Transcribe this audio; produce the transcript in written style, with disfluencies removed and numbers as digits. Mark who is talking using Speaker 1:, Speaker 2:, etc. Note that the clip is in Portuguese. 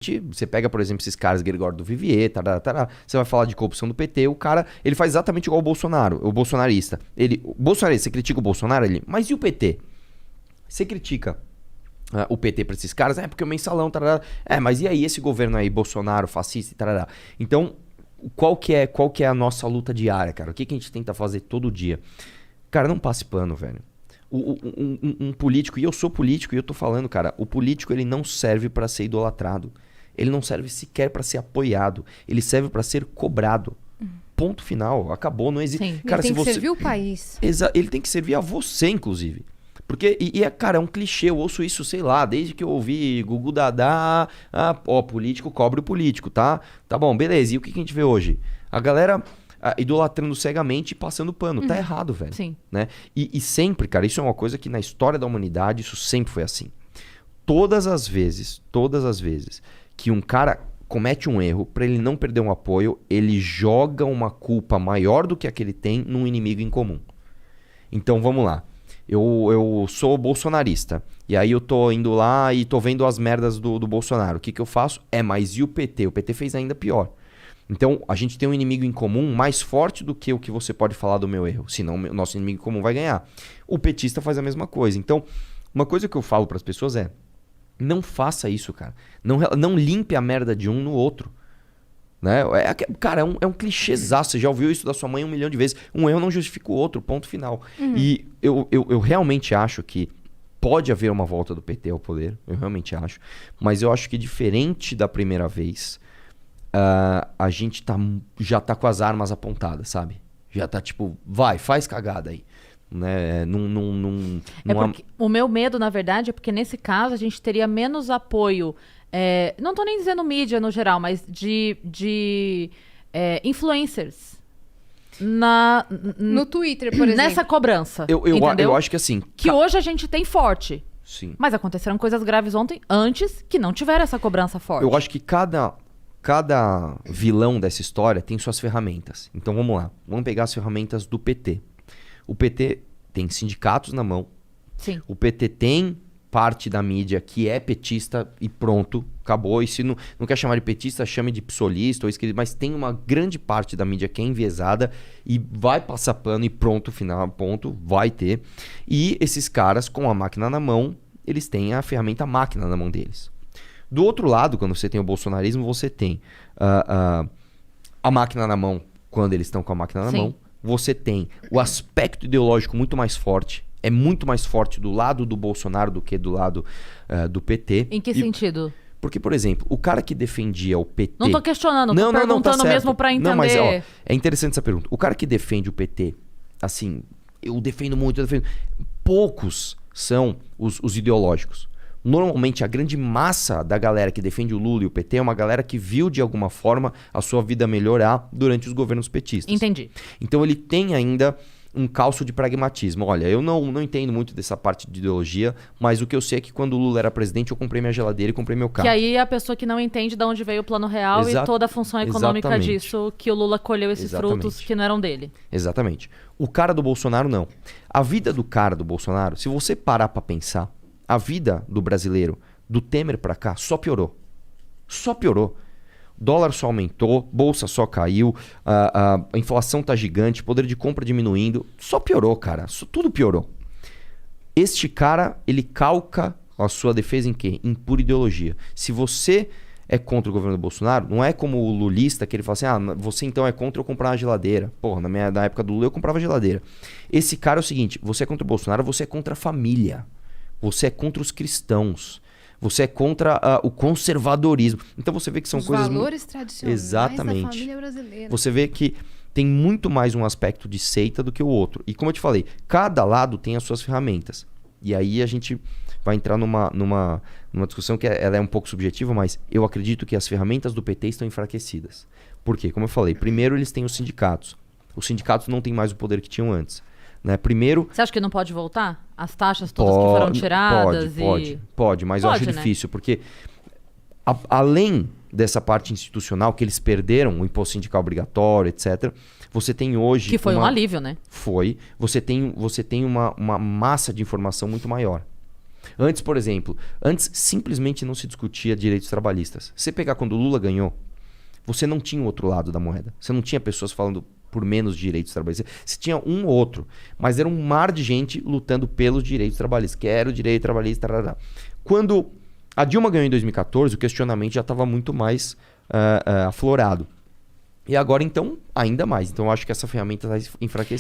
Speaker 1: Você pega, por exemplo, esses caras, Gregório do Vivier, você vai falar de corrupção do PT, o cara, ele faz exatamente igual o Bolsonaro, o bolsonarista. O bolsonarista, você critica o Bolsonaro, mas e o PT? Você critica o PT pra esses caras, porque o mensalão, mas e aí esse governo aí, Bolsonaro, fascista, Então, qual que é a nossa luta diária, cara? O que a gente tenta fazer todo dia? Cara, não passe pano, velho. Um político, e eu sou político e eu tô falando, cara, o político ele não serve pra ser idolatrado. Ele não serve sequer pra ser apoiado. Ele serve pra ser cobrado. Ponto final. Acabou, não existe.
Speaker 2: Sim.
Speaker 1: Cara,
Speaker 2: ele tem que servir o país.
Speaker 1: Ele tem que servir a você, inclusive. Porque, cara, é um clichê. Eu ouço isso, sei lá, desde que eu ouvi Gugu Dadá. Político cobre o político, tá? Tá bom, beleza. E o que a gente vê hoje? A galera idolatrando cegamente e passando pano. Tá errado, velho.
Speaker 2: Sim.
Speaker 1: Né? E sempre, cara, isso é uma coisa que na história da humanidade, isso sempre foi assim. Todas as vezes que um cara comete um erro, pra ele não perder um apoio, ele joga uma culpa maior do que a que ele tem num inimigo em comum. Então, vamos lá. Eu sou bolsonarista. E aí eu tô indo lá e tô vendo as merdas do Bolsonaro. O que eu faço? Mas e o PT? O PT fez ainda pior. Então, a gente tem um inimigo em comum mais forte do que o que você pode falar do meu erro. Senão, o nosso inimigo em comum vai ganhar. O petista faz a mesma coisa. Então, uma coisa que eu falo pras pessoas é: não faça isso, cara. Não limpe a merda de um no outro. Né? Cara, é um clichêzaço. Você já ouviu isso da sua mãe 1 milhão de vezes. Um erro não justifica o outro, ponto final. E eu realmente acho que pode haver uma volta do PT ao poder. Eu realmente acho. Mas eu acho que diferente da primeira vez, a gente já tá com as armas apontadas, sabe? Já tá tipo, faz cagada aí. Né?
Speaker 2: Porque o meu medo, na verdade, é porque nesse caso a gente teria menos apoio. Não tô nem dizendo mídia no geral, mas de influencers
Speaker 3: no Twitter, por exemplo.
Speaker 2: Nessa cobrança.
Speaker 1: Eu acho que assim.
Speaker 2: Que hoje a gente tem forte.
Speaker 1: Sim.
Speaker 2: Mas aconteceram coisas graves antes que não tiveram essa cobrança forte.
Speaker 1: Eu acho que cada vilão dessa história tem suas ferramentas. Então vamos lá. Vamos pegar as ferramentas do PT. O PT tem sindicatos na mão.
Speaker 2: Sim.
Speaker 1: O PT tem parte da mídia que é petista e pronto, acabou. E se não quer chamar de petista, chame de psolista ou esquerda, mas tem uma grande parte da mídia que é enviesada e vai passar pano e pronto, final, ponto, vai ter. E esses caras, com a máquina na mão, eles têm a ferramenta máquina na mão deles. Do outro lado, quando você tem o bolsonarismo, você tem a máquina na mão quando eles estão com a máquina na mão. Você tem o aspecto ideológico muito mais forte. É muito mais forte do lado do Bolsonaro do que do lado do PT.
Speaker 2: Em que sentido?
Speaker 1: Porque, por exemplo, o cara que defendia o PT...
Speaker 2: Não tô questionando, tô perguntando
Speaker 1: tá
Speaker 2: mesmo pra entender.
Speaker 1: Não, mas é interessante essa pergunta. O cara que defende o PT, assim, eu defendo muito, poucos são os ideológicos. Normalmente, a grande massa da galera que defende o Lula e o PT é uma galera que viu, de alguma forma, a sua vida melhorar durante os governos petistas.
Speaker 2: Entendi.
Speaker 1: Então, ele tem ainda um calço de pragmatismo. Olha, eu não entendo muito dessa parte de ideologia, mas o que eu sei é que quando o Lula era presidente, eu comprei minha geladeira e comprei meu carro.
Speaker 2: Que aí é a pessoa que não entende de onde veio o plano real e toda a função econômica disso, que o Lula colheu esses frutos que não eram dele.
Speaker 1: Exatamente. O cara do Bolsonaro, não. A vida do cara do Bolsonaro, se você parar pra pensar, a vida do brasileiro, do Temer pra cá, só piorou. Só piorou. Dólar só aumentou, bolsa só caiu, a inflação tá gigante, poder de compra diminuindo. Só piorou, cara. Tudo piorou. Este cara, ele calca a sua defesa em quê? Em pura ideologia. Se você é contra o governo do Bolsonaro, não é como o lulista que ele fala assim, você então é contra eu comprar uma geladeira. Porra, na época do Lula eu comprava geladeira. Esse cara é o seguinte, você é contra o Bolsonaro, você é contra a família. Você é contra os cristãos. Você é contra o conservadorismo. Então você vê que são coisas...
Speaker 3: Os valores tradicionais
Speaker 1: Exatamente.
Speaker 3: da família brasileira.
Speaker 1: Você vê que tem muito mais um aspecto de seita do que o outro. E como eu te falei, cada lado tem as suas ferramentas. E aí a gente vai entrar numa discussão que ela é um pouco subjetiva, mas eu acredito que as ferramentas do PT estão enfraquecidas. Por quê? Como eu falei, primeiro eles têm os sindicatos. Os sindicatos não têm mais o poder que tinham antes. Né? Primeiro...
Speaker 2: Você acha que não pode voltar? As taxas todas que foram tiradas?
Speaker 1: Pode, mas eu acho difícil, porque além dessa parte institucional que eles perderam, o imposto sindical obrigatório, etc., você tem hoje...
Speaker 2: Que foi um alívio, né?
Speaker 1: Foi. Você tem uma massa de informação muito maior. Antes, por exemplo, simplesmente não se discutia direitos trabalhistas. Você pegar quando o Lula ganhou, você não tinha o outro lado da moeda. Você não tinha pessoas falando por menos direitos trabalhistas. Você tinha um ou outro, mas era um mar de gente lutando pelos direitos trabalhistas. Quero direito trabalhista. Tarará. Quando a Dilma ganhou em 2014, o questionamento já estava muito mais aflorado. E agora, então, ainda mais. Então, eu acho que essa ferramenta está enfraquecida.